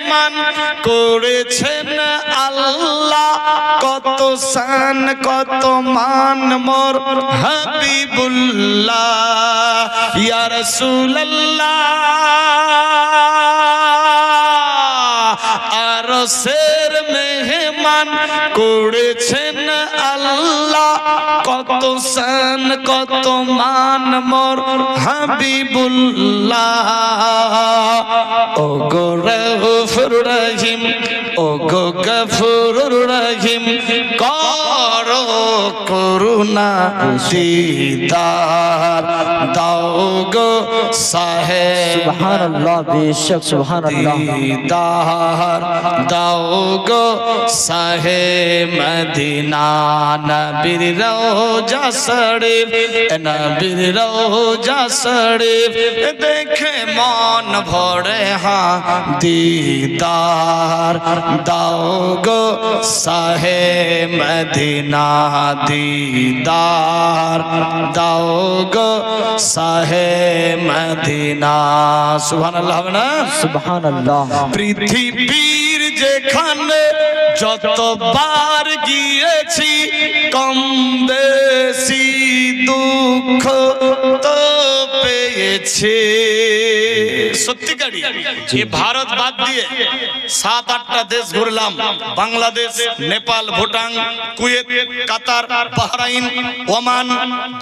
মেহমান করেছেন আল্লাহ, কত শান কত মান মোর হাবিবুল্লাহ। ইয়া রাসূলুল্লাহ আরশের মেহমান করেছেন আল্লাহ, কত শান কত মান মোর হাবিবুল্লাহ। ও গো গফুর রহিম, ও গো গফুর রহিম, করো করুণা দিদার দাও গো সাহেব। সুবহানাল্লাহ, বেশক সুবহানাল্লাহ। দিদার দাও গো সাহে মদিনা, নবীর রওজা শরীফ, নবীর রওজা শরীফ দেখে মন ভরে হ্যাঁ দিদার দাও গো সাহে মদিনা, দিদার দাও গো সাহে মদিনা। সুবহানাল্লাহ না সুবহানাল্লাহ। পৃথিবীর যেখানে যতবার গিয়েছি কম বেশি দুঃখ তো পেয়েছি। সত্যিকারই এই ভারত বাদ দিয়ে 7-8টা দেশ ঘুরলাম, বাংলাদেশ, নেপাল, ভুটান, কুয়েত, কাতার, বাহরাইন, ওমান,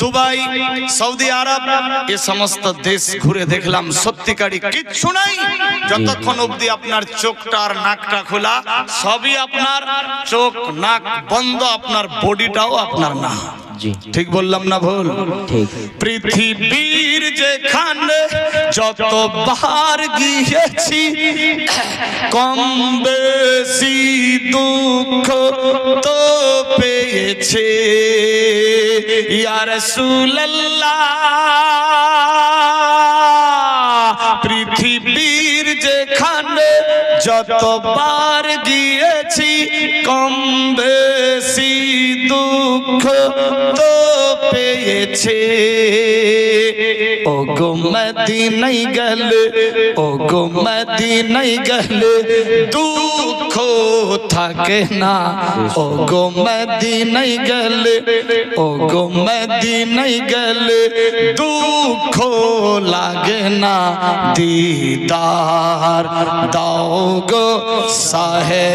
দুবাই, সৌদি আরব, এই সমস্ত দেশ ঘুরে দেখলাম সত্যিকারই কিচ্ছু নাই যতক্ষণ অবধি আপনার চোখটা আর নাকটা খোলা। সবই আপনার চোখ নাক বন্ধ, আপনার বডিটাও আপনার না। ঠিক বললাম না ভুল? ঠিক। পৃথিবীর যেখানে যতবার গিয়েছি কম বেশি দুঃখ তো পেয়েছে। ইয়া রাসূলুল্লাহ পৃথিবীর যেখানে যতবার গিয়েছি কম বেশি দুঃখ তো পেয়েছে। ও গো মদিনায় গেলে, ও গো মদিনায় গেলে দুঃখ থাকে না। ও গো মদিনায় গেলে, ও গো মদিনায় গেলে দুঃখ লাগে না। দিদার দাও গো সাহে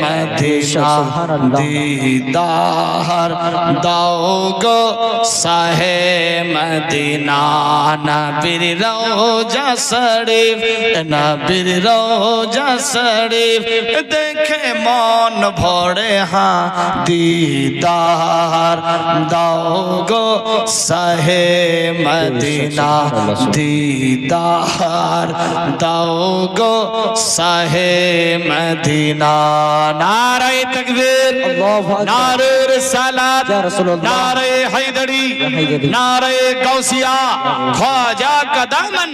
মদিনা, দিদার দাও গো সাহে মদিনা, নবীর রওজা শরীফ, নবীর রওজা শরীফ দেখে মন ভরে হ্যাঁ দিদার দাও গো সাহে মদিনা, দিদার দাও গো সাহে মদিনা। নারে তাকবীর, নারে রিসালাত, নারে হায়দারি, নারে গাউসিয়া, ख्वाजा का दामन,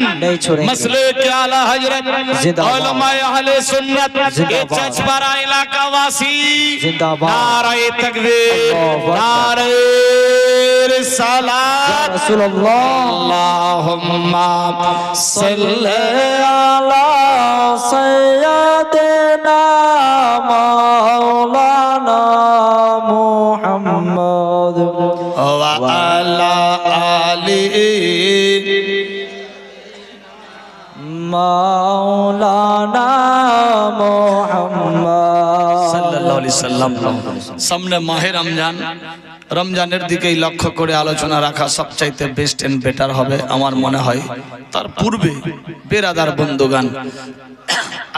मसले के आला हजरत, उलमाए अहले सुन्नत, ये चचपरा इलाका वासी, नारे तकबीर, नारे रिसालत, अल्लाहुम्मा सल्ली अला सय्यदिना मौलाना मुहम्मद व अला आलि मौलाना मुहम्मद सल्लल्लाहु अलैहि वसल्लम। सामने माहे रमजान, রমজানের দিকেই লক্ষ্য করে আলোচনা রাখা সবচাইতে বেস্ট এন্ড বেটার হবে আমার মনে হয়। তার পূর্বে বেরাদার বন্ধুগান,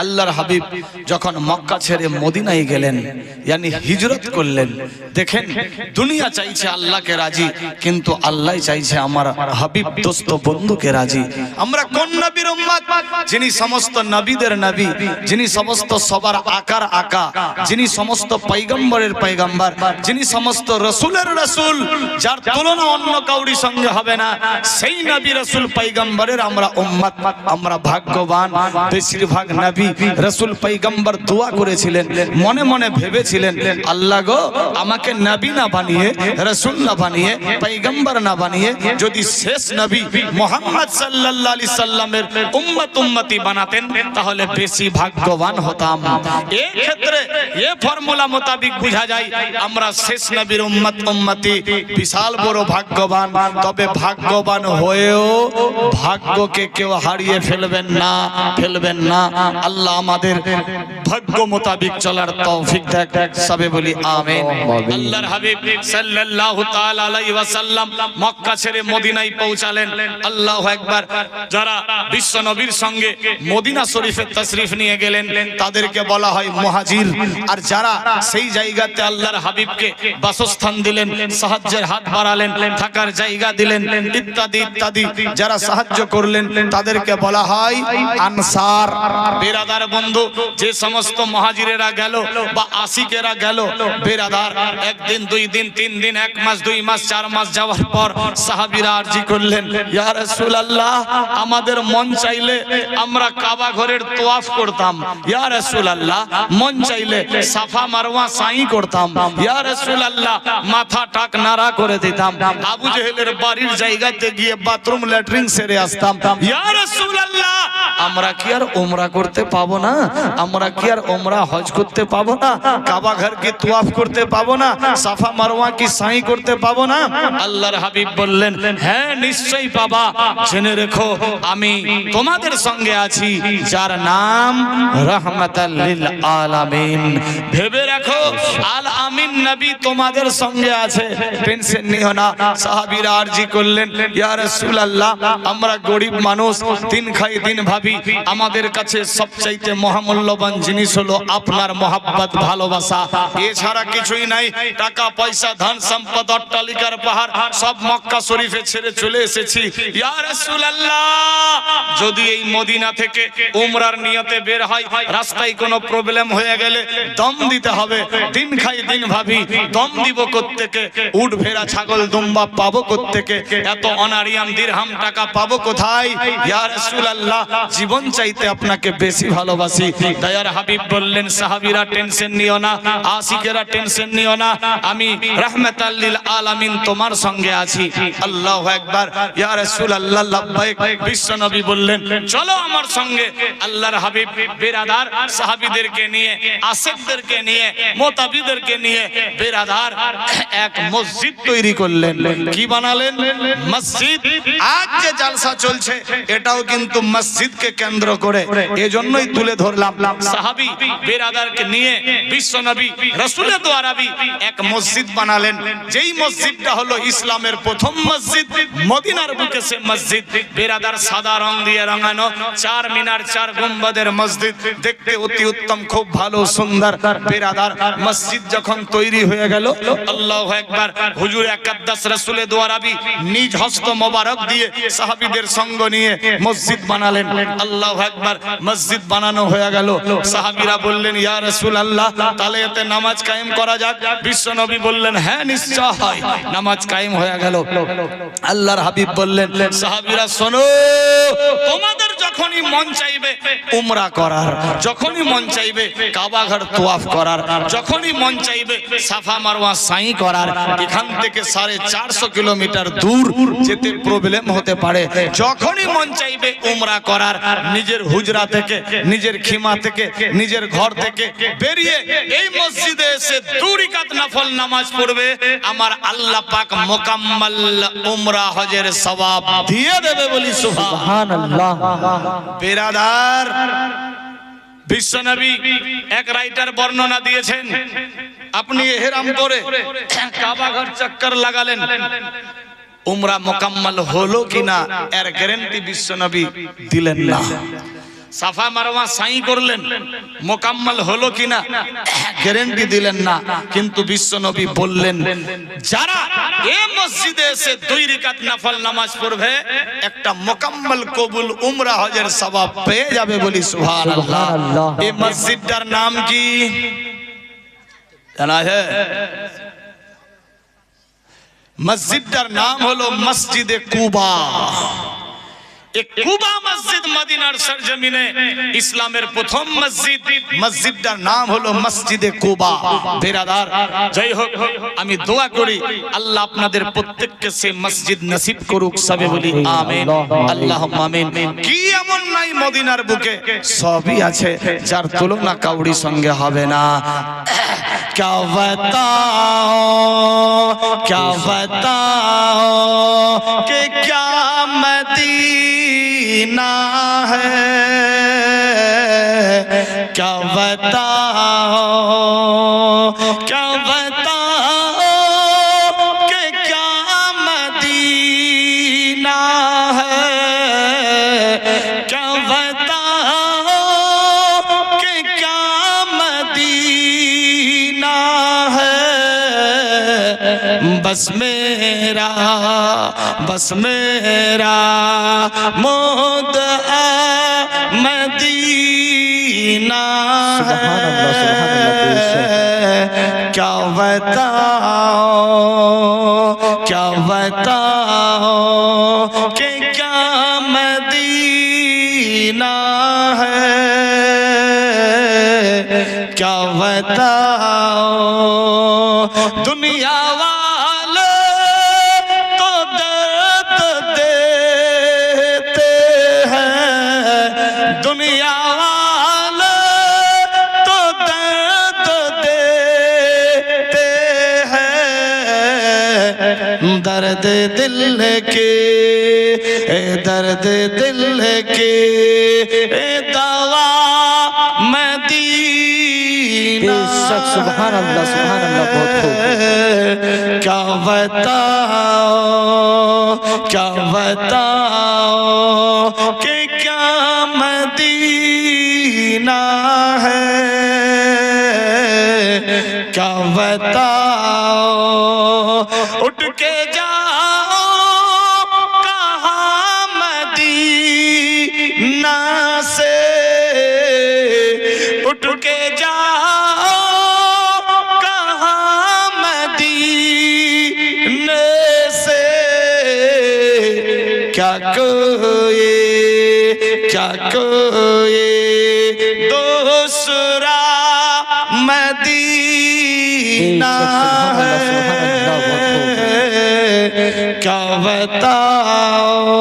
আল্লাহর হাবিব যখন মক্কা ছেড়ে মদিনায় গেলেন, यानी হিজরত করলেন, দেখেন দুনিয়া চাইছে আল্লাহকে রাজি, কিন্তু আল্লাহ চাইছে আমার হাবিব দোস্ত বন্ধুকে রাজি। আমরা কোন নবীর উম্মত? যিনি সমস্ত নবীদের নবী, যিনি সমস্ত সবার আকার আকা, যিনি সমস্ত পয়গম্বরের পয়গম্বর, যিনি সমস্ত রাসূলের রসুলের রসুল, যার তুলনা অন্য কাউরি সঙ্গে হবে না, সেই নবী রসুল পয়গম্বরের আমরা উম্মত, আমরা ভাগ্যবান। বেশিরভাগ নবী রসুল পয়গম্বর দোয়া করেছিলেন, মনে মনে ভেবেছিলেন, আল্লাহ গো আমাকে নবী না বানিয়ে, রসুল না বানিয়ে, পয়গম্বর না বানিয়ে যদি শেষ নবী মুহাম্মদ সাল্লাল্লাহু আলাইহি সাল্লামের উম্মতি বানাতেন তাহলে বেশি ভাগ্যবান হতাম। এই ক্ষেত্রে এই ফর্মুলা মোতাবেক বোঝা যায় আমরা শেষ নবীর উম্মতি, বিশাল বড় ভাগ্যবান। তবে ভাগ্যবান হয়েও ভাগ্যকে কেউ হারিয়ে ফেলবেন না। আল্লাহ আমাদের ভাগ্য মোতাবেক চলার তৌফিক দেখ, সবে বলি আমিন। আল্লাহর হাবিব সাল্লাল্লাহু তাআলা আলাইহি ওয়াসাল্লাম মক্কা ছেড়ে মদিনায় পৌঁছালেন। আল্লাহু আকবার। যারা বিশ্ব নবীর সঙ্গে মদিনা শরীফে তাশরিফ নিয়ে গেলেন তাদেরকে বলা হয় মুহাজির। আর যারা সেই জায়গাতে আল্লাহর হাবিবকে বাসস্থান দিলেন, সাহায্যের হাত বাড়ালেন, থাকার জায়গা দিলেন, ইত্যাদি ইত্যাদি যারা সাহায্য করলেন তাদেরকে বলা হয় আনসার। বেরাদার বন্ধু, যে সমস্ত মুহাজিরেরা গেল বা আশিকেরা গেল, বেরাদার একদিন, দুই দিন, তিন দিন, এক মাস, দুই মাস, 4 মাস যাওয়ার পর সাহাবীরা আরজি করলেন, ইয়া রাসূলুল্লাহ আমাদের মন চাইলে আমরা কাবা ঘরের তওয়াফ করতাম, ইয়া রাসূলুল্লাহ মন চাইলে সাফা মারওয়া সাই করতাম, ইয়া রাসূলুল্লাহ মাথা টাক নাড়া করে দিতাম, আবু জেহেলের বাড়ির জায়গাতে গিয়ে বাথরুম ল্যাট্রিন সেরে আসতাম, ইয়া রাসূলুল্লাহ আমরা কি আর উমরা করতে পাবো না? আমরা কি আর উমরা হজ করতে পাবো না? কাবা ঘর কি তওয়াফ করতে পাবো না? সাফা মারওয়া কি সাই করতে পাবো না? আল্লাহর হাবিব বললেন, হ্যাঁ নিশ্চয়ই পাবা। জেনে রেখো আমি তোমাদের সঙ্গে আছি, যার নাম রাহমাতাল লিল আলামিন। ভেবে রাখো আল আমিন নবী তোমাদের সঙ্গে আছে, টেনশন নিও না। সাহাবীরা আরজি করলেন, ইয়া রাসূলুল্লাহ আমরা গরিব মানুষ, দিন খাই দিন ভাবি, আমাদের কাছে সবচাইতে মহামূল্যবান জিনিস হলো আপনার মহব্বত, ভালোবাসা, এছাড়া কিছুই নাই। টাকা পয়সা, ধন সম্পদ, অট্টালিকার পাহাড় সব মক্কা শরীফে ছেড়ে চলে এসেছি। ইয়া রাসূলুল্লাহ যদি এই মদিনা থেকে উমরার নিয়তে বের হয়, রাস্তায় কোনো প্রবলেম হয়ে গেলে দম দিতে হবে। দিন খাই দিন ভাবি, দম দিব কোত্থেকে? উট ভেড়া ছাগল দুম্বা পাবো কোত্থেকে? এত অনারিয়াম দিরহাম টাকা পাবো কোথায়? ইয়া রাসূলুল্লাহ জীবন চাইতে আপনাকে বেশি ভালোবাসি। দয়ার হাবিব বললেন, সাহাবীরা টেনশন নিও না, আশিকেরা টেনশন নিও না, আমি রাহমাতাল লিল আলামিন তোমার সঙ্গে আছি। আল্লাহু আকবার। ইয়া রাসূলুল্লাহ লাব্বাইক। বিশ্ব নবী বললেন, চলো আমার সঙ্গে। আল্লাহর হাবিব বেরাদার সাহাবীদেরকে নিয়ে, আশিকদেরকে নিয়ে, মোতাবিদেরকে নিয়ে বেরাদার এক মসজিদ তৈরি করলেন। কি বানালেন? মসজিদ। আজ যে জালসা চলছে এটাও কিন্তু মসজিদকে কেন্দ্র করে, এজন্যই তুলে ধরলাম। সাহাবী বেরাদারকে নিয়ে বিশ্ব নবী রাসূলের দ্বারাবি এক মসজিদ বানালেন, যেই মসজিদটা হলো ইসলামের প্রথম মসজিদ, মদিনার বুকে সে মসজিদ। বেরাদার সাদা রং দিয়ে রঙানো, 4 মিনার 4 গুম্বাদের মসজিদ, দেখতে অতি উত্তম, খুব ভালো সুন্দর। বেরাদার মসজিদ যখন তৈরি হয়ে গেল, আল্লাহু আকবার, হুজুর আকদ্দাস রাসূলের দ্বারাবি নিজ হস্ত মোবারক দিয়ে সাহাবীদের সঙ্গ নিয়ে মসজিদ বানালেন। আল্লাহু আকবার। মসজিদ বানানো হয়ে গেল। সাহাবীরা বললেন, ইয়া রাসূলুল্লাহ তাহলে এতে নামাজ কায়েম করা যাক। বিশ্ব নবী বললেন, হ্যাঁ নিশ্চয়। নামাজ কায়েম হয়ে গেল। আল্লাহর হাবিব বললেন, সাহাবীরা শোনো, তোমাদের যখনই মন চাইবে উমরা করার, যখনই মন চাইবে কাবা ঘর তওয়াফ করার, যখনই মন চাইবে সাফা মারওয়া সাই করার, এখান থেকে 450 কিলোমিটার দূর যেতে প্রবলেম হতে পারে, যখনই মন চাইবে উমরা করার, নিজের হুজরা থেকে, নিজের খিমা থেকে, নিজের ঘর থেকে বেরিয়ে এই মসজিদে এসে 2 রাকাত নফল নামাজ পড়বে, আমার আল্লাহ পাক মুকাম্মাল উমরা হজের সওয়াব দিয়ে দেবে। বলি সুবহানাল্লাহ। বেরাদার বিশ্বনবী এক রাইটার বর্ণনা দিয়েছেন, আপনি ইহরাম করে কাবা ঘর চক্কর লাগালেন, উমরা মুকাম্মাল হলো কিনা এর গ্যারান্টি বিশ্বনবী দিলেন না। সাফা মারওয়া সাই করলেন, মুকাম্মাল হলো কিনা গ্যারান্টি দিলেন না। কিন্তু বিশ্বনবী বললেন, যারা এই মসজিদে এসে 2 রাকাত নফল নামাজ পড়বে, একটা মুকাম্মাল কবুল উমরা হজের সওয়াব পেয়ে যাবে। বলি সুবহানাল্লাহ। এই মসজিদটার নাম কি জানা আছে? মসজিদটার নাম হলো মসজিদে কুবা। এক কুবা মসজিদ মদিনার সরজমিনে ইসলামের প্রথম মসজিদ, মসজিদটার নাম হলো মসজিদে কুবা। বেরাদার, যাই হোক, আমি দোয়া করি আল্লাহ আপনাদের প্রত্যেককে সেই মসজিদ নসিব করুক, সবে বলি আমিন, আল্লাহুম্মা আমিন। কি এমন নাই মদিনার বুকে? সবই আছে, যার তুলনা কাউরি সঙ্গে হবে না। क्या बताओ कि क्या मदीना है, क्या बताओ कि क्या मदीना है, क्या बताओ कि क्या मदीना है। बस मेरा मुद्दा मदीना है। क्या बताओ कि क्या मदीना है, क्या बताओ। दुनिया वाले तो दर्द देते हैं, दुनिया वाले तो दर्द देते हैं। दर्द दिल के दवा मदीना। सुभान अल्लाह, बहुत खूब। क्या बताओ कि क्या मदीना है, क्या बताओ। उठ के जाओ कहाँ मदीना से, उठ के जाओ कहाँ मदीने से। क्या कोई दूसरा मदीना है, क्या बताओ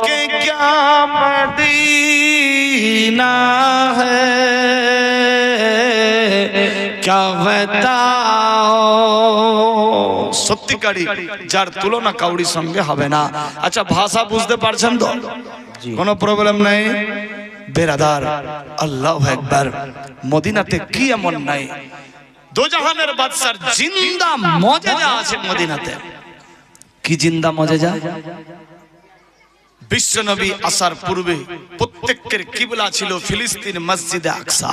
कि क्या मदीना है, क्या बताओ। সত্যিকারী যার তুলনা কাউরি সঙ্গে হবে না। আচ্ছা, ভাষা বুঝতে পারছেন তো? কোনো প্রবলেম নাই। বেরাদার, আল্লাহু আকবার। মদিনাতে কি এমন নাই? দোজাহানের বাদশার জিন্দা মজেজা আছে মদিনাতে। কি জিন্দা মজেজা? বিশ্বনবী আসার পূর্বে প্রত্যেকের কিবলা ছিল ফিলিস্তিন, মসজিদে আকসা।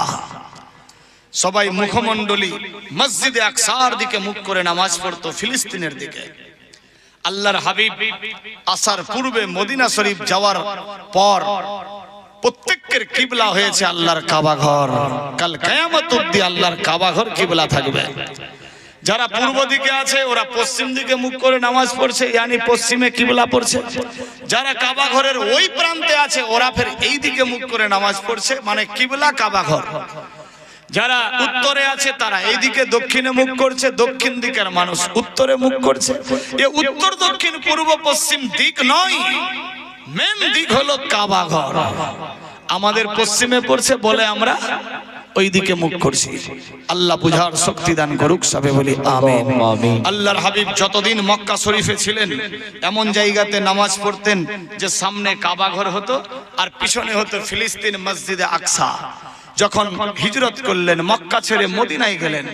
সবাই মুখমণ্ডলী মসজিদে আকসার দিকে মুখ করে নামাজ পড়তো, ফিলিস্তিনের দিকে। আল্লাহর হাবিব আসার পূর্বে মদিনা শরীফ যাওয়ার পর প্রত্যেকের কিবলা হয়েছে আল্লাহর কাবা ঘর। কাল কিয়ামত অবধি আল্লাহর কাবা ঘর কিবলা থাকবে। যারা পূর্ব দিকে আছে ওরা পশ্চিম দিকে মুখ করে নামাজ পড়ছে, ইয়ানি পশ্চিমে কিবলা পড়ছে। যারা কাবা ঘরের ওই প্রান্তে আছে ওরা ফের এই দিকে মুখ করে নামাজ পড়ছে, মানে কিবলা কাবা ঘর। যারা উত্তরে আছে তারা এইদিকে দক্ষিণে মুখ করছে, দক্ষিণ দিকের মানুষ উত্তরে মুখ করছে। এ উত্তর দক্ষিণ পূর্ব পশ্চিম দিক নয়, মেন দিক হলো কাবা ঘর। আমাদের পশ্চিমে পড়ছে বলে আমরা ওই দিকে মুখ করছি। আল্লাহ বুঝার শক্তি দান করুক, সবে বলি আমিন। আল্লাহর হাবিব যতদিন মক্কা শরীফে ছিলেন এমন জায়গাতে নামাজ পড়তেন যে সামনে কাবা ঘর হতো আর পিছনে হতো ফিলিস্তিন মসজিদে আকসা। যখন হিজরত করলেন, মক্কা ছেড়ে মদিনায় গেলেন,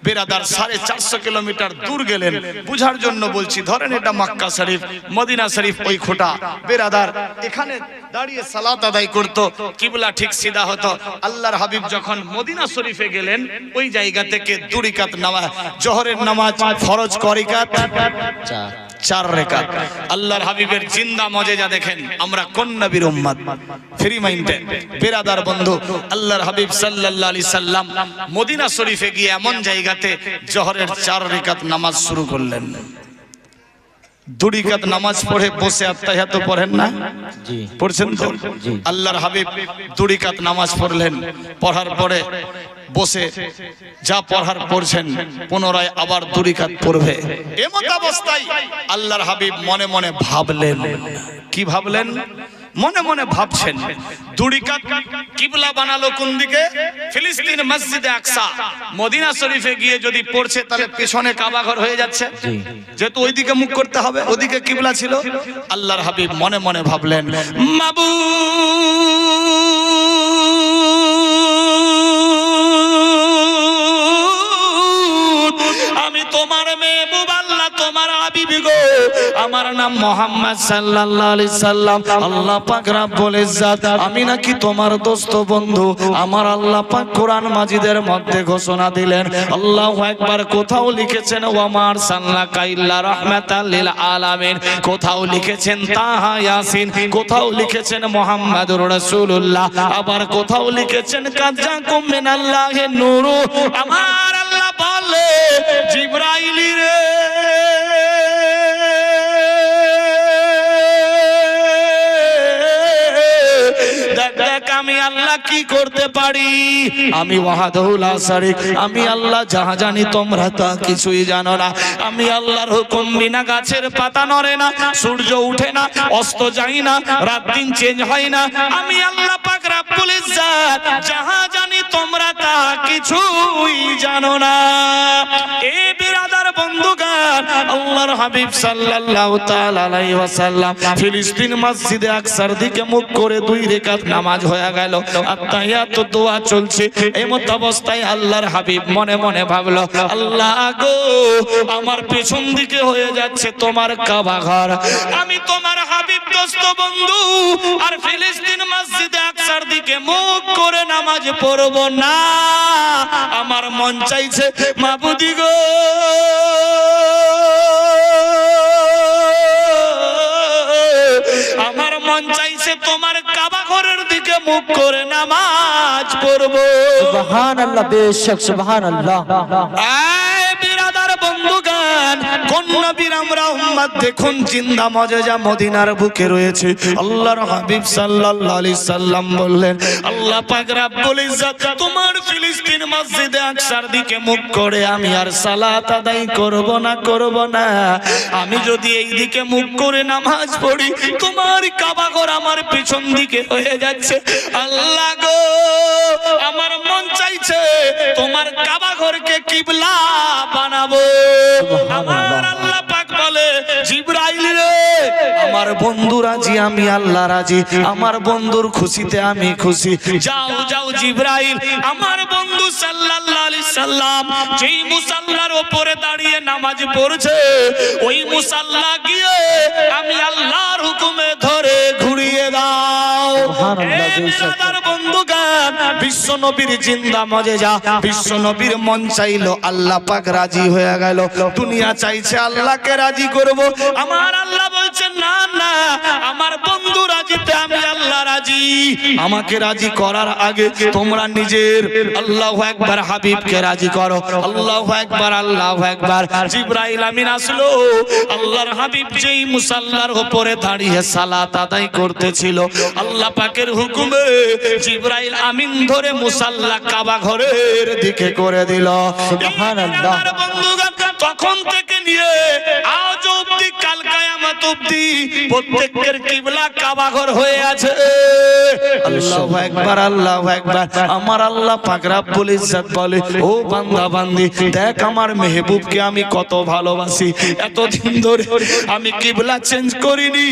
বেরাদার 450 কিলোমিটার দূর গেলেন। বুঝার জন্য বলছি, ধরেন এটা মক্কা শরীফ, মদিনা শরীফ ওই খোটা। বেরাদার এখানে দাঁড়িয়ে সালাত আদায় করতো, কিবলা ঠিক সিধা হতো। আল্লাহর হাবিব যখন মদিনা শরীফে গেলেন ওই জায়গা থেকে 2 রাকাত নামাজ, জোহরের নামাজ ফরজ কয় রাকাত? 4 রাকাত। আল্লাহর হাবিবের জিন্দা মজেজা দেখেন, আমরা কোন নবীর উম্মত, ফ্রি মাইন্ডেড বেরাদার বন্ধু। আল্লাহর হাবিব সাল্লাল্লাহু আলাইহি সাল্লাম মদিনা শরীফে গিয়ে এমন জায়গাতে জোহরের 4 রাকাত নামাজ শুরু করলেন। 2 রাকাত নামাজ পড়ে বসে আত্তাহিয়াত পড়েন না? জি পড়ছেন তো? আল্লাহর হাবিব 2 রাকাত নামাজ পড়লেন, পড়ার পরে বসে যা পড়ার পড়ছেন, পুনরায় আবার 2 রাকাত পড়বে। এমত অবস্থায় আল্লাহর হাবিব মনে মনে ভাবলেন। কি ভাবলেন? মনে মনে ভাবছেন 2 রাকাত কিবলা বানালো কোন দিকে? ফিলিস্তিন মসজিদে আকসা। মদিনা শরীফে গিয়ে যদি পড়ছে তাহলে পেছনে কাবা ঘর হয়ে যাচ্ছে, যেহেতু ওইদিকে মুখ করতে হবে, ওদিকে কিবলা ছিল। আল্লাহর হাবিব মনে মনে ভাবলেন, মাবুদ, আমি তোমার মেহবুব আল্লাহ, তোমার হাবিব গো, আমার নাম মোহাম্মদ সাল্লাল্লাহু আলাইহি সাল্লাম। আল্লাহ পাক রব্বুল ইজ্জত, আমি নাকি তোমার দোস্ত বন্ধু। আমার আল্লাহ পাক কোরআন মাজিদের মধ্যে ঘোষণা দিলেন, আল্লাহু আকবার। কোথাও লিখেছেন ওয়ামা আরসালনাকা ইল্লা রাহমাতাল লিল আলামিন, কোথাও লিখেছেন তাহা ইয়াসিন, কোথাও লিখেছেন মুহাম্মাদুর রাসূলুল্লাহ, আবার কোথাও লিখেছেন কাযাকুম মিনাল্লাহি নূরু। আমার আল্লাহ বলে, জিবরাইল রে, আমি আল্লাহ কি করতে পারি? আমি ওয়াহদাহু লা শারীক, আমি আল্লাহ যাহা জানি তোমরা তা কিছুই জানো না। আমি আল্লাহর হুকুম বিনা গাছের পাতা নড়ে না, সূর্য উঠে না, অস্ত যায় না, রাত দিন চেঞ্জ হয় না। আমি আল্লাহ পাক রব্বুল ইজ্জত যাহা জানি তোমরা তা কিছুই জানো না। এ বিরাদার বন্ধুগণ, আল্লাহর হাবিব সাল্লাল্লাহু তাআলা আলাইহি ওয়াসাল্লাম ফিলিস্তিন মসজিদে আকসার দিকে মুখ করে 2 রাকাত নামাজ হয়ে গেল, আত্তাহিয়াত দোয়া চলছে। এমত অবস্থায় আল্লাহর হাবিব মনে মনে ভাবলো, আল্লাহ গো, আমার পেছন দিকে হয়ে যাচ্ছে তোমার কাবা ঘর। আমি তোমার হাবিব দোস্ত বন্ধু, আর ফিলিস্তিন মসজিদে আকসার দিকে মুখ করে নামাজ পড়ব না। আমার মন চাইছে মাবুদি গো, আমার মন চাইছে তোমার কাবা ঘরের দিকে মুখ করে নামাজ পড়ব। সুবহানাল্লাহ, বেশক সুবহানাল্লাহ। এই বিরাদার বন্ধুগণ, কোন নবীর আমরা উম্মত দেখুন জিন্দা মজেজা মদিনার বুকে রয়েছে। আল্লাহর হাবিব সাল্লাল্লাহু আলাইহি সাল্লাম বললেন, আল্লাহ পাক রব্বুল ইজ্জত তোমার ফিলিস্তিন মসজিদে আকসার দিকে মুখ করে আমি আর সালাত আদায় করব না। আমি যদি এই দিকে মুখ করে নামাজ পড়ি, তোমার কাবা ঘর আমার পিছন দিকে হয়ে যাচ্ছে। আল্লাহ গো, আমার মন চাইছে তোমার কাবা ঘরকে কিবলা বানাবো। আমার আল্লাহ পাক বলে, জিবরাইল রে, আমার বন্ধু রাজি, আমি আল্লাহ রাজি, আমার বন্ধুর খুশিতে আমি খুশি। যাও যাও জিবরাইল, আমার বন্ধু সাল্লাল্লাহু আলাইহি সাল্লাম যেই মুসাল্লার উপরে দাঁড়িয়ে নামাজ পড়ছে, ওই মুসাল্লা গিয়ে আমি আল্লাহর হুকুমে ধরে ঘুরিয়ে দাও। সুবহানাল্লাহ। বন্ধুগণ, বিশ্ব নবীর জিন্দা মজেজা, বিশ্ব নবীর মন চাইলো, আল্লাহ পাক রাজি হয়ে গেল। দুনিয়া চাইছে আল্লাহকে রাজি করব, আমার আল্লাহ বলছেন না না, আমার বন্ধু রাজিতে আমি আল্লাহ রাজি। আমাকে রাজি করার আগে তোমরা নিজের আল্লাহু আকবার হাবিবকে রাজি করো। আল্লাহু আকবার, আল্লাহু আকবার। জিবরাইল আমিন আসলো, আল্লাহর হাবিব যেই মুসাল্লার উপরে দাঁড়িয়ে সালাত আদায় করতেছিল, আল্লাহ পাকের হুকুমে জিবরাইল আমিন ধরে মুসাল্লা কাবা ঘরের দিকে করে দিল। সুবহানাল্লাহ। বন্ধুগণ, তখন থেকে নিয়ে আজ অবধি কাল কিয়ামত অবধি প্রত্যেকের কিবলা কাবা ঘর হয়ে আছে। আল্লাহু আকবার, আল্লাহু আকবার। আমার আল্লাহ পাক রব্বুল ইজ্জত বলে, ও বান্দা বান্দি, দেখ আমার মেহবুবকে আমি কত ভালোবাসি। এতদিন ধরে আমি কিবলা চেঞ্জ করিনি,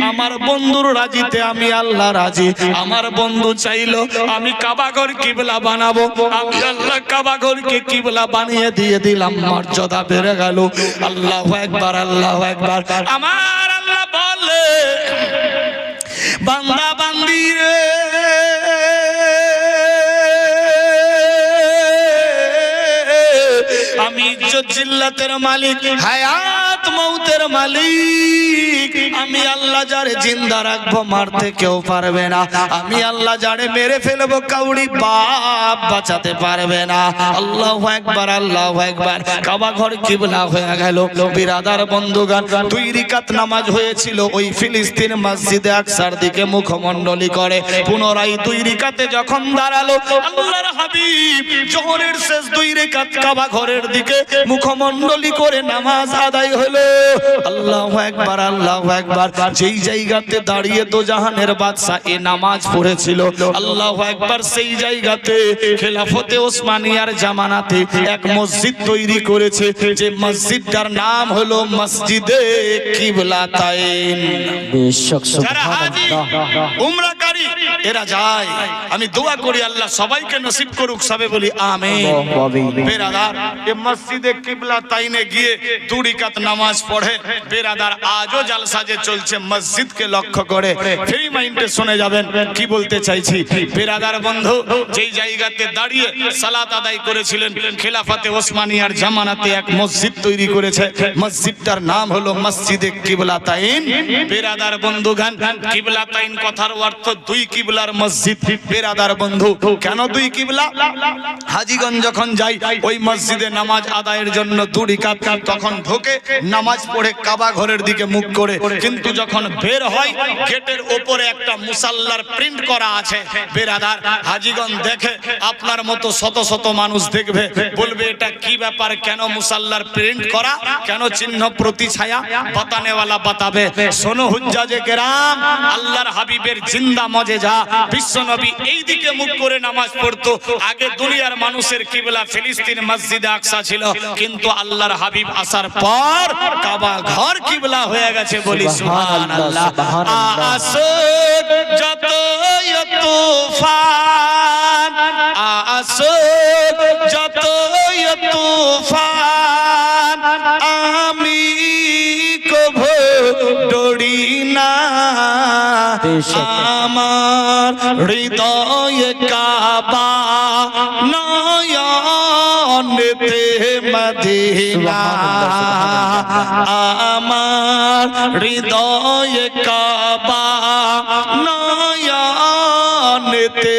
আমার বন্ধুর রাজিতে আমি আল্লাহ রাজি। আমার বন্ধু চাইলো আমি কাবা ঘর কিবলা বানাবো, আমি আল্লাহ কাবা ঘরকে কিবলা বানিয়ে দিয়ে দিলাম, মর্যাদা বেড়ে গেল। আল্লাহু আকবার, আল্লাহু আকবার। আমার আল্লাহ বলে, বান্দা বান্দি রে, আমি ইজ্জত জিল্লাতের মালিক, হায়াত মৌতের মালিক, আমি আল্লাহ যারে জিন্দা রাখবো মারতে কেউ পারবে না, আমি আল্লাহ যারে মেরে ফেলবো কাউরি বাপ বাঁচাতে পারবে না। আল্লাহু আকবার, আল্লাহু আকবার। কাবা ঘর কিবলা হয়ে গেল। বিরাদার বন্ধুগণ, 2 রাকাত নামাজ হয়েছিল ওই ফিলিস্তিন মসজিদে আকসার দিকে মুখমণ্ডলী করে। পুনরায় 2 রাকাতে যখন দাঁড়ালো আল্লাহর হাবিব জোহরের শেষ 2 রাকাত কাবা ঘরের দিকে মুখমণ্ডলী করে নামাজ আদায় হলো। আল্লাহু আকবার, আল্লাহু আকবার। যেই জায়গাতে দাঁড়িয়ে তো জাহানের বাদশা এ নামাজ পড়েছিল, আল্লাহু আকবার, সেই জায়গাতে খেলাফতে ওসমানিয়ার জামানাতে এক মসজিদ তৈরি করেছে, যে মসজিদটার নাম হলো মসজিদে কিবলাতাইন। বেশক যারা হাজী উমরাকারী এরা যায়, আমি দোয়া করি আল্লাহ সবাইকে নসিব করুক, সবে বলি আমিন। বেরাদার, এই মসজিদে কিবলাতাইনে গিয়ে 2 রাকাত নামাজ পড়ে বেরাদার আজও জালসা যে চলছে মসজিদকে লক্ষ্য করে। ফ্রি মাইন্ডে শুনে যাবেন কি বলতে চাইছি। বেরাদার বন্ধু, যেই জায়গাতে দাঁড়িয়ে সালাত আদায় করেছিলেন খেলাফতে ওসমানিয়ার জামানাতে এক মসজিদ তৈরি করেছে, মসজিদটার নাম হলো মসজিদে কিবলাতাইন। বেরাদার বন্ধুগণ, কিবলাতাইন কথার অর্থ 2 কিবলার মসজিদ। বেরাদার বন্ধু, কেন 2 কিবলা? হাজীগণ যখন যাই ওই মসজিদে নামাজ আদায়ের জন্য 2 রাকাত, তখন ঢোকে নামাজ পড়ে কাবা ঘরের দিকে মুখ করে, কিন্তু যখন বের হয় গেটের উপরে একটা মুসাল্লার প্রিন্ট করা আছে। বেরাদার হাজীগণ দেখে, আপনার মতো শত শত মানুষ দেখবে, বলবে এটা কি ব্যাপার, কেন মুসাল্লার প্রিন্ট করা, কেন চিহ্ন প্রতি ছায়া? বাতানেওয়ালা বাতাবে। শোনো হুজ্জাজে কেরাম, আল্লাহর হাবিবের জিন্দা মজেজা, বিশ্বনবী এই দিকে মুখ করে নামাজ পড়তো। আগে দুনিয়ার মানুষের কিবলা ফিলিস্তিন মসজিদে আকসা ছিল, কিন্তু আল্লাহর হাবিব আসার পর কাবা ঘর কিবলা হয়ে গেছে। বলি সুবহানাল্লাহ। আসুক যতই তুফান, আসুক যতই তুফান, আমি কভু ডরি না। আমার হৃদয়ে কাবা, নয়নেতে মদিনা। আমার হৃদয়ে কাবা, নয়নেতে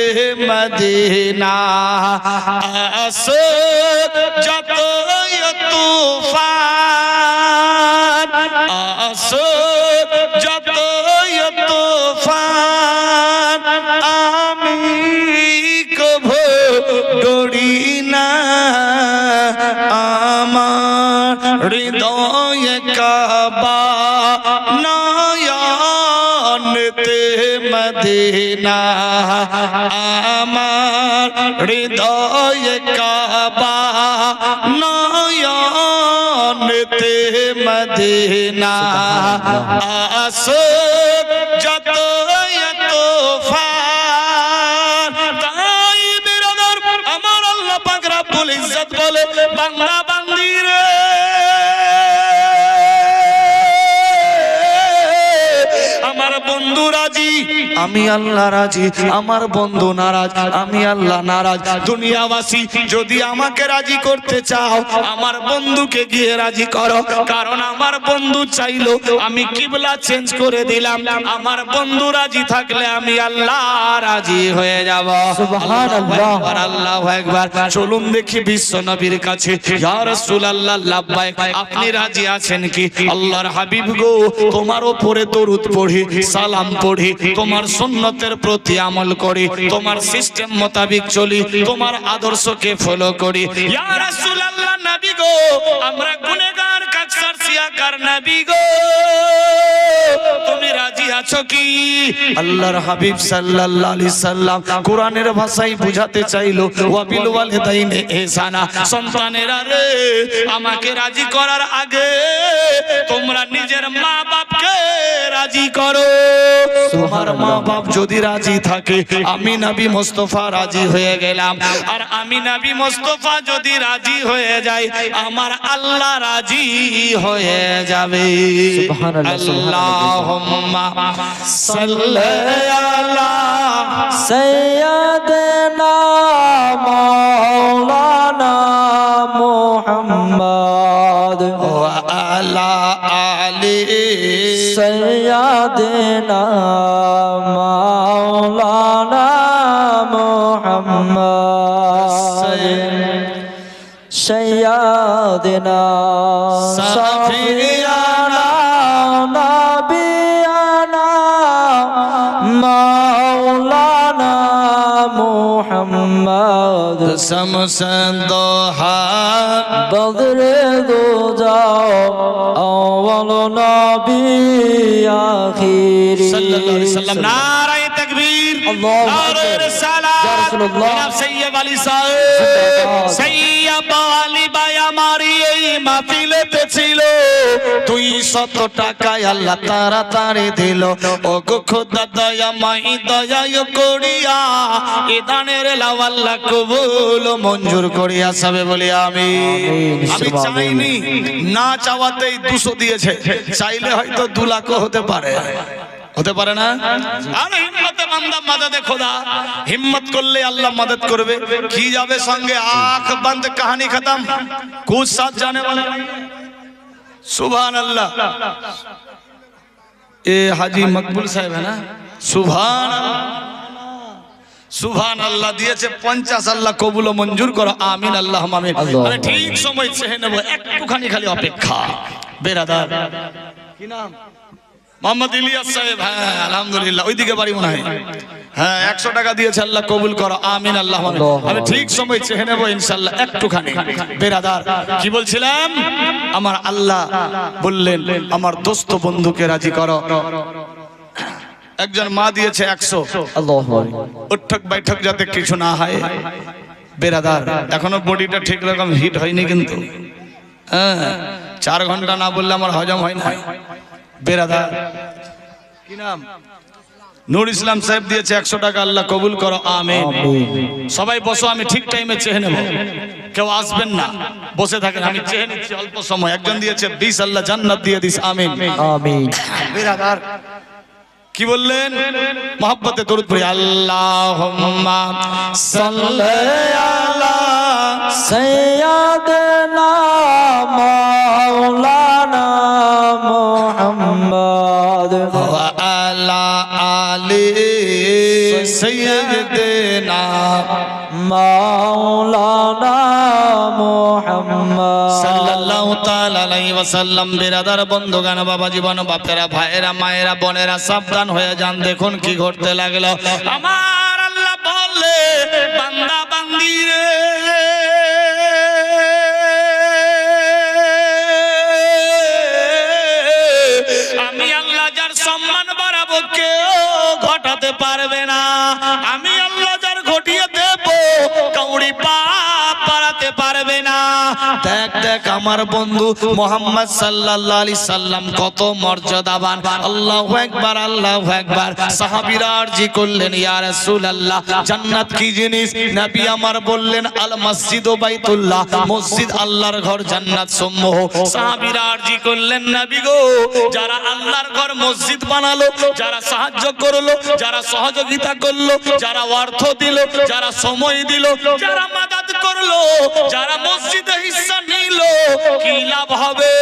মদিনা। আসুক যতই তুফান, আসুক যতই তুফান, আমি কভু ডরি না। আমার হৃদয়ে কাবা, নয়নেতে মদিনা। আমার হৃদয়ে কাবা, নয়নেতে মদিনা। আসুক যতই তুফান। তাই বিরাদর, আমার আল্লাহ পাক রব্বুল ইজ্জত বলে, বাংলা বান্দিরে আমার বন্ধু রাজি, আমি আল্লাহ রাজি, আমার বন্ধু নারাজ, আমি আল্লাহ নারাজ। দুনিয়াবাসী যদি আমাকে রাজি করতে চাও, আমার বন্ধুকে গিয়ে রাজি করো, কারণ আমার বন্ধু চাইলো আমি কিবলা চেঞ্জ করে দিলাম। আমার বন্ধু রাজি থাকলে আমি আল্লাহ রাজি হয়ে যাব। সুবহানাল্লাহ, আল্লাহু আকবার। চলুন দেখি বিশ্ব নবীর কাছে। ইয়া রাসূলুল্লাহ, লাব্বাইক, আপনি রাজি আছেন কি? আল্লাহর হাবিব গো, তোমার উপরে দরুদ পড়ি, সালাম পড়ি, তোমার সুন্নতের প্রতি আমল করি, তোমার সিস্টেম মোতাবেক চলি, তোমার আদর্শকে ফলো করি। ইয়া রাসূলুল্লাহ, নবী গো, আমরা গুনাহগার কাকসার সিয়াকার নবী গো, তুমি রাজি আছো কি? আল্লাহর হাবিব সাল্লাল্লাহু আলাইহি সাল্লাম কোরআনের ভাষায় বুঝাতে চাইলো, ওয়াবিল ওয়ালিদাইনে ইহসানা। সন্তানেরা রে, আমাকে রাজি করার আগে তোমরা নিজের মা বাপকে রাজি করো। তোমার মা বাপ যদি রাজি থাকে, আমি নবী মুস্তাফা রাজি হয়ে গেলাম। আর আমি নবী মুস্তাফা যদি রাজি হয়ে যাই, আমার আল্লাহ রাজি হয়ে যাবে। আল্লাহুম্মা সাল্লি আলা সাইয়্যিদিনা মাওলানা মুহাম্মদ ওয়া আলা দেনা মাওলানা মুহাম্মদ সৈয়দনা সাফিয়ানা নবিয়ানা মাওলানা মুহাম্মদ সমসদোহা বদরে দো যাও আওয়াল নবী আখিরি সাল্লাল্লাহু আলাইহি সাল্লাম নারায়ে তাকবীর আল্লাহু নারায়ে রিসালাত ইয়া রাসূলুল্লাহ জনাব সৈয়দ আলী সাহেব সৈয়দ আলী ভাই আমার এই মাহফিলেতে ছিল 200 টাকায় আল্লাহ তাড়াতাড়ি দিল ও গো খোদা দয়া মাই দয়া করিয়া এ দানের লাভ আল্লাহ কবুল ও মঞ্জুর করিয়া সবে বলি আমিন আমি চাইনি না চাওয়াতেই 200 দিয়েছে চাইলে হয়তো 2 লাখও হতে পারে না আর হিম্মতে বান্দা মদদে খোদা হিম্মত করলে আল্লাহ মদদ করবে কি যাবে সঙ্গে আঁখ বন্ধ कहानी खत्म कुछ साथ जाने वाला नहीं सुभान अल्लाह ये हाजी मकबूल साहब है ना সুবহান আল্লাহ দিয়েছে 50 আল্লাহ কবুল ও মঞ্জুর করো আমিন আল্লাহ আমিন আমি ঠিক সময় চেয়ে নেব একটুখানি খালি অপেক্ষা বেরাদার কি নাম মোহাম্মদ ইলিয়াস সাহেব হ্যাঁ আলহামদুলিল্লাহ ওইদিকে বাড়ি মনে হয় হ্যাঁ 100 টাকা দিয়েছে আল্লাহ কবুল করো আমিন আল্লাহ আমিন আমি ঠিক সময় চেয়ে নেব ইনশাআল্লাহ একটুখানি বেরাদার কি বলছিলাম আমার আল্লাহ বললেন আমার দোস্ত বন্ধুকে রাজি করো একজন মা দিয়েছে 100 আল্লাহু উঠক বৈঠক যাতে কিছু না হয় বেরাদার এখনো বডিটা ঠিক রকম হিট হয়নি কিন্তু হ্যাঁ 4 ঘন্টা না বললে আমার হজম হয় না বেরাদার কি নাম নূর ইসলাম সাহেব দিয়েছে 100 টাকা আল্লাহ কবুল করো আমিন সবাই বসো আমি ঠিক টাইমে চেয়ে নেব কেউ আসবেন না বসে থাকেন আমি চেয়ে নিচ্ছি অল্প সময় একজন দিয়েছে 20 আল্লাহ জান্নাত দিয়ে দিস আমিন আমিন বেরাদার কি বললেন মোহাব্বতে দরুদ পড়ি আল্লাহুম্মা সাল্লি আলা সৈয়দনা মাওলানা মুহাম্মদ ওয়া আলা আলি সাইয়্যিদিনা মাওলানা মুহাম্মদ সাল্লাল্লাহু তাআলা আলাইহি ওয়াসাল্লাম বেরাদার বন্ধুগণ বাবা জীবন বাপেরা ভাইয়েরা মায়েরা বোনেরা সাবধান হয়ে যান দেখুন কি ঘটতে লাগলো আমার আল্লাহ বলে বান্দা বান্দি রে আমি আল্লাহ যার সম্মান বাড়াবো কেউ ঘটাতে পারবে না আমি আল্লাহ যার ঘটিয়ে দেব কাউরি পাপ বাড়াতে পারবে না দেখ দেখ আমার বন্ধু মুহাম্মদ সাল্লাল্লাহু আলাইহি সাল্লাম কত মর্যাদাবান আল্লাহু আকবার সাহাবীরা আরজি করলেন ইয়া রাসূলুল্লাহ জান্নাত কি জিনিস নবী আমার বললেন আল মসজিদ ও বাইতুল্লাহ মসজিদ আল্লাহর ঘর জান্নাত সমূহ সাহাবীরা আরজি করলেন নবী গো যারা আল্লাহর ঘর মসজিদ বানালো যারা সাহায্য করলো যারা সহযোগিতা করলো যারা অর্থ দিল যারা সময় দিল যারা মাদদ করলো যারা মসজিদে হিস্সা নিল কি লাভ হবে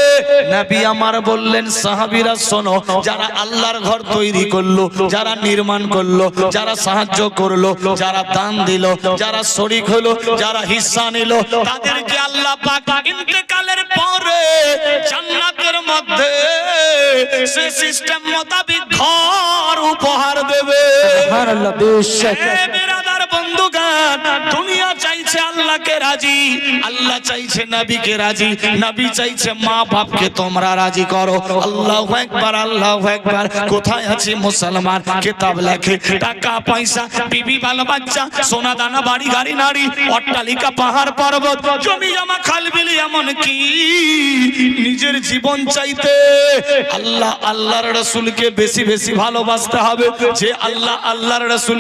নবী আমার বললেন সাহাবীরা শোনো যারা আল্লাহর ঘর তৈরি করলো যারা নির্মাণ করলো যারা সাহায্য করলো যারা দান দিল যারা শরীক হলো যারা হিস্সা নিল তাদেরকে আল্লাহ পাক ইন্তেকালের পরে জান্নাতের মধ্যে সে সিস্টেম মোতাবেক ঘর উপহার দেবে সুবহানাল্লাহ বেশক বেরাদার বন্ধুগণ দুনিয়া চাইছে আল্লাহকে রাজি আল্লাহ চাইছে নবীকে রাজি নবী চাইছে মা বাপকে তোমরা রাজি করো আল্লাহু আকবার কোথায় আছে মুসলমান কিতাব লেখে টাকা পয়সা বিবি বাল বাচ্চা সোনা দানা বাড়ি গাড়ি নারী অট্টালিকা পাহাড় পর্বত জমি জমা খালবিল এমন কি নিজের জীবন চাইতে আল্লাহ আল্লাহর রাসূলকে বেশি বেশি ভালোবাসতে হবে যে আল্লাহ আল্লাহর রাসূল